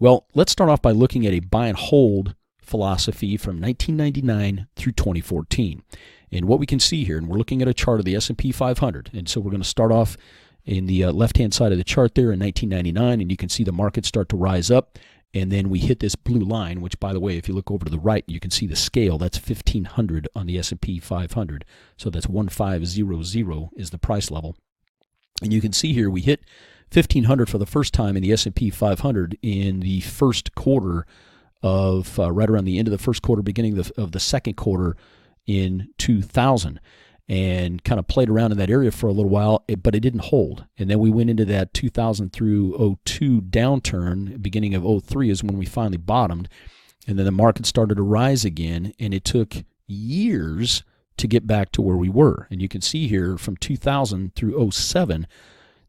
Well, let's start off by looking at a buy and hold philosophy from 1999 through 2014. And what we can see here, and we're looking at a chart of the S&P 500, and so we're going to start off in the left-hand side of the chart there in 1999, and you can see the market start to rise up, and then we hit this blue line, which, by the way, if you look over to the right, you can see the scale. That's 1,500 on the S&P 500. So that's 1500 is the price level. And you can see here we hit 1,500 for the first time in the S&P 500 in the first quarter of, right around the end of the first quarter, beginning of the second quarter in 2000, and kind of played around in that area for a little while, but it didn't hold. And then we went into that 2000 through 02 downturn. Beginning of 03 is when we finally bottomed, and then the market started to rise again, and it took years to get back to where we were. And you can see here from 2000 through 07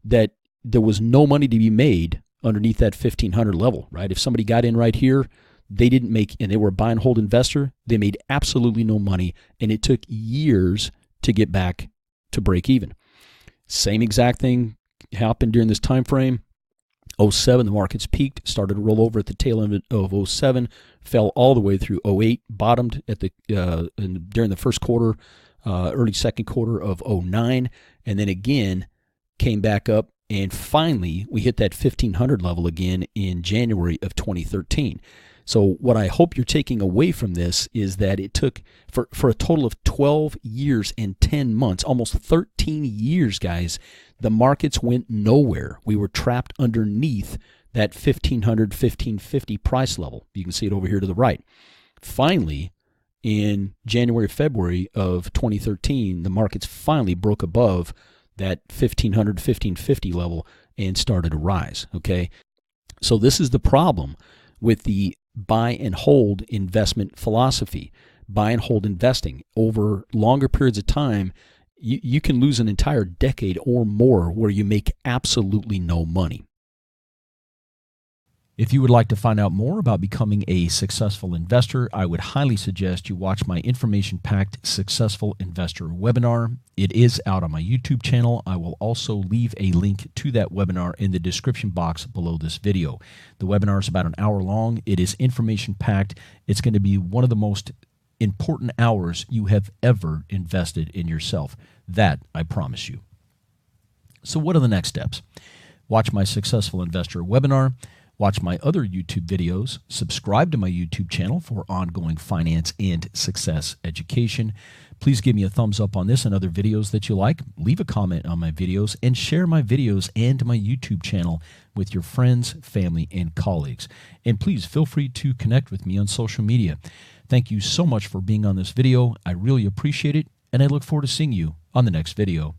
that there was no money to be made underneath that 1,500 level, right? If somebody got in right here, they didn't make, and they were a buy and hold investor, they made absolutely no money, and it took years to get back to break even. Same exact thing happened during this time frame. 07, the markets peaked, started to roll over at the tail end of 07, fell all the way through 08, bottomed at the during the first quarter, early second quarter of 09, and then again came back up, and finally we hit that 1,500 level again in January of 2013. So what I hope you're taking away from this is that it took, for a total of 12 years and 10 months, almost 13 years, guys, the markets went nowhere. We were trapped underneath that 1,500, 1,550 price level. You can see it over here to the right. Finally, in January, February of 2013, the markets finally broke above that 1,500, 1,550 level and started to rise, okay? So this is the problem with the buy and hold investment philosophy. Buy and hold investing over longer periods of time, you can lose an entire decade or more where you make absolutely no money. If you would like to find out more about becoming a successful investor, I would highly suggest you watch my information-packed Successful Investor webinar. It is out on my YouTube channel. I will also leave a link to that webinar in the description box below this video. The webinar is about an hour long. It is information-packed. It's going to be one of the most important hours you have ever invested in yourself. That I promise you. So what are the next steps? Watch my Successful Investor webinar. Watch my other YouTube videos, subscribe to my YouTube channel for ongoing finance and success education. Please give me a thumbs up on this and other videos that you like. Leave a comment on my videos and share my videos and my YouTube channel with your friends, family, and colleagues. And please feel free to connect with me on social media. Thank you so much for being on this video. I really appreciate it, and I look forward to seeing you on the next video.